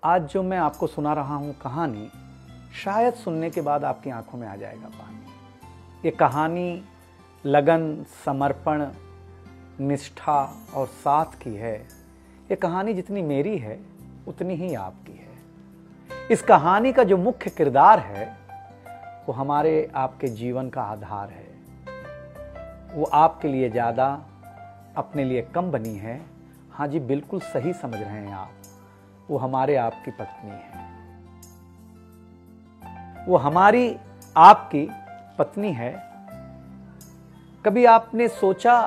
आज जो मैं आपको सुना रहा हूँ कहानी, शायद सुनने के बाद आपकी आंखों में आ जाएगा पानी। ये कहानी लगन, समर्पण, निष्ठा और साथ की है। ये कहानी जितनी मेरी है उतनी ही आपकी है। इस कहानी का जो मुख्य किरदार है वो हमारे आपके जीवन का आधार है। वो आपके लिए ज़्यादा, अपने लिए कम बनी है। हाँ जी, बिल्कुल सही समझ रहे हैं आप। वो हमारे आपकी पत्नी है। वो हमारी आपकी पत्नी है। कभी आपने सोचा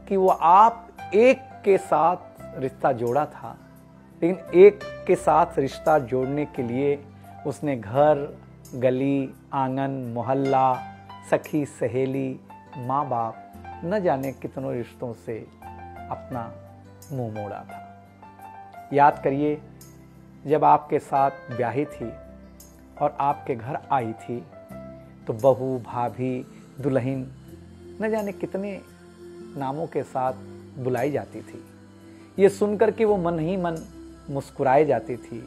कि वो आप एक के साथ रिश्ता जोड़ा था, लेकिन एक के साथ रिश्ता जोड़ने के लिए उसने घर, गली, आंगन, मोहल्ला, सखी, सहेली, माँ बाप, न जाने कितनों रिश्तों से अपना मुंह मोड़ा था। याद करिए, जब आपके साथ ब्याही थी और आपके घर आई थी तो बहू, भाभी, दुल्हन, न जाने कितने नामों के साथ बुलाई जाती थी। ये सुनकर के वो मन ही मन मुस्कुराए जाती थी।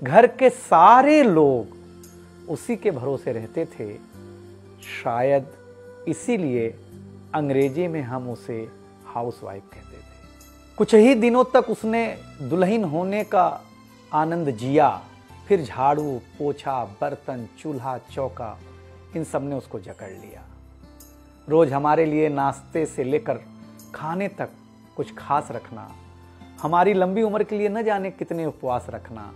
घर के सारे लोग उसी के भरोसे रहते थे। शायद इसीलिए अंग्रेजी में हम उसे हाउसवाइफ कहते थे। कुछ ही दिनों तक उसने दुल्हन होने का आनंद जिया। फिर झाड़ू, पोछा, बर्तन, चूल्हा, चौका, इन सब ने उसको जकड़ लिया। रोज हमारे लिए नाश्ते से लेकर खाने तक कुछ खास रखना, हमारी लंबी उम्र के लिए न जाने कितने उपवास रखना।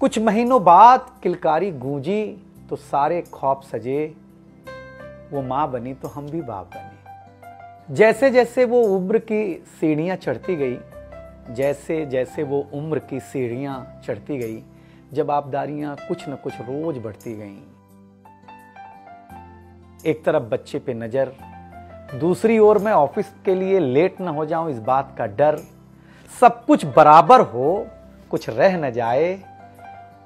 कुछ महीनों बाद किलकारी गूंजी तो सारे ख्वाब सजे। वो मां बनी तो हम भी बाप बने। जैसे जैसे वो उम्र की सीढ़ियां चढ़ती गई, जैसे जैसे वो उम्र की सीढ़ियां चढ़ती गई, जवाबदारियां कुछ न कुछ रोज बढ़ती गईं। एक तरफ बच्चे पे नजर, दूसरी ओर मैं ऑफिस के लिए लेट न हो जाऊं इस बात का डर। सब कुछ बराबर हो, कुछ रह न जाए,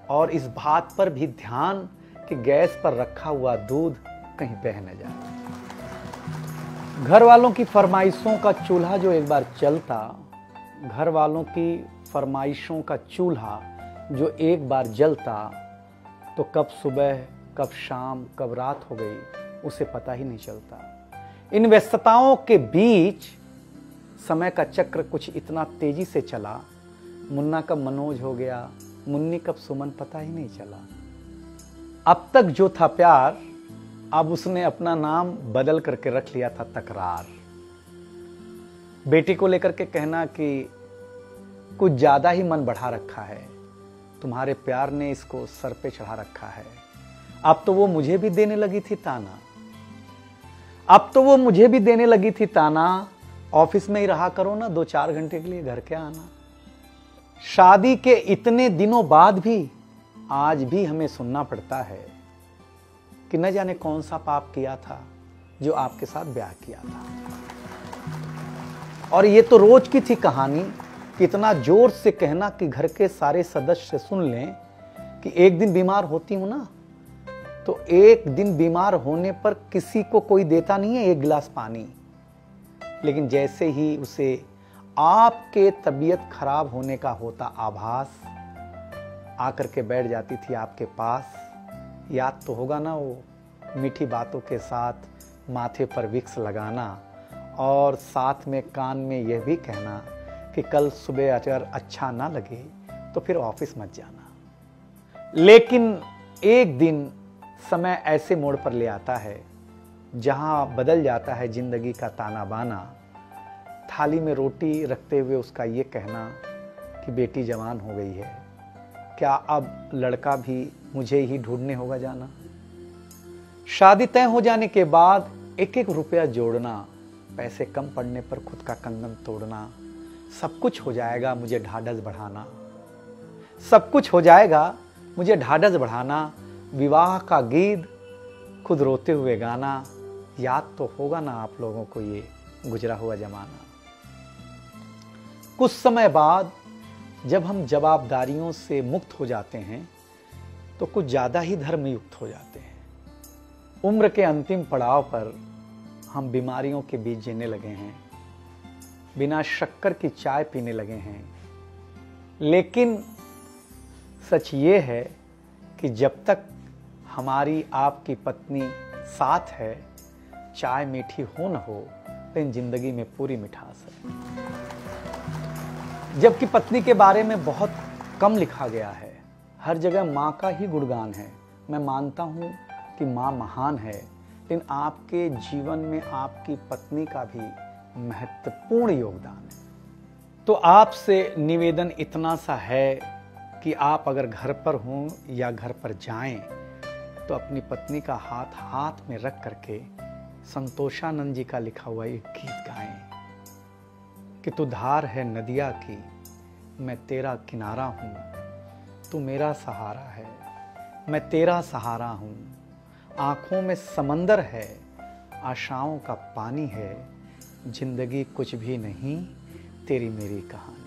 और इस बात पर भी ध्यान कि गैस पर रखा हुआ दूध कहीं बह न जाए। घर वालों की फरमाइशों का चूल्हा जो एक बार चलता, घर वालों की फरमाइशों का चूल्हा जो एक बार जलता, तो कब सुबह, कब शाम, कब रात हो गई उसे पता ही नहीं चलता। इन व्यस्तताओं के बीच समय का चक्र कुछ इतना तेजी से चला। मुन्ना कब मनोज हो गया, मुन्नी कब सुमन, पता ही नहीं चला। अब तक जो था प्यार, अब उसने अपना नाम बदल करके रख लिया था तकरार। बेटी को लेकर के कहना कि कुछ ज्यादा ही मन बढ़ा रखा है, तुम्हारे प्यार ने इसको सर पे चढ़ा रखा है। अब तो वो मुझे भी देने लगी थी ताना, ऑफिस में ही रहा करो ना, 2-4 घंटे के लिए घर के आना। शादी के इतने दिनों बाद भी आज भी हमें सुनना पड़ता है कि न जाने कौन सा पाप किया था जो आपके साथ ब्याह किया था। और ये तो रोज की थी कहानी। कितना जोर से कहना कि घर के सारे सदस्य सुन लें कि एक दिन बीमार होती हूं ना, तो एक दिन बीमार होने पर किसी को कोई देता नहीं है 1 गिलास पानी, लेकिन जैसे ही उसे आपके तबीयत खराब होने का होता आभास, आकर के बैठ जाती थी आपके पास। याद तो होगा ना, वो मीठी बातों के साथ माथे पर विक्स लगाना और साथ में कान में यह भी कहना कि कल सुबह अगर अच्छा ना लगे तो फिर ऑफिस मत जाना। लेकिन एक दिन समय ऐसे मोड़ पर ले आता है जहां बदल जाता है जिंदगी का ताना बाना। थाली में रोटी रखते हुए उसका ये कहना कि बेटी जवान हो गई है, क्या अब लड़का भी मुझे ही ढूंढने होगा जाना। शादी तय हो जाने के बाद 1-1 रुपया जोड़ना, पैसे कम पड़ने पर खुद का कंदम तोड़ना। सब कुछ हो जाएगा मुझे ढाढ़स बढ़ाना, सब कुछ हो जाएगा मुझे ढाढ़स बढ़ाना। विवाह का गीत खुद रोते हुए गाना। याद तो होगा ना आप लोगों को ये गुजरा हुआ जमाना। कुछ समय बाद जब हम जवाबदारियों से मुक्त हो जाते हैं तो कुछ ज्यादा ही धर्मयुक्त हो जाते हैं। उम्र के अंतिम पड़ाव पर हम बीमारियों के बीच जीने लगे हैं। बिना शक्कर की चाय पीने लगे हैं। लेकिन सच ये है कि जब तक हमारी आपकी पत्नी साथ है, चाय मीठी हो न हो, लेकिन जिंदगी में पूरी मिठास है। जबकि पत्नी के बारे में बहुत कम लिखा गया है, हर जगह माँ का ही गुणगान है। मैं मानता हूँ कि माँ महान है, लेकिन आपके जीवन में आपकी पत्नी का भी महत्वपूर्ण योगदान है। तो आपसे निवेदन इतना सा है कि आप अगर घर पर हों या घर पर जाएं, तो अपनी पत्नी का हाथ हाथ में रख करके संतोषानंद जी का लिखा हुआ एक गीत गाएं कि तू धार है नदिया की, मैं तेरा किनारा हूँ, तू मेरा सहारा है, मैं तेरा सहारा हूँ। आँखों में समंदर है, आशाओं का पानी है, जिंदगी कुछ भी नहीं, तेरी मेरी कहानी।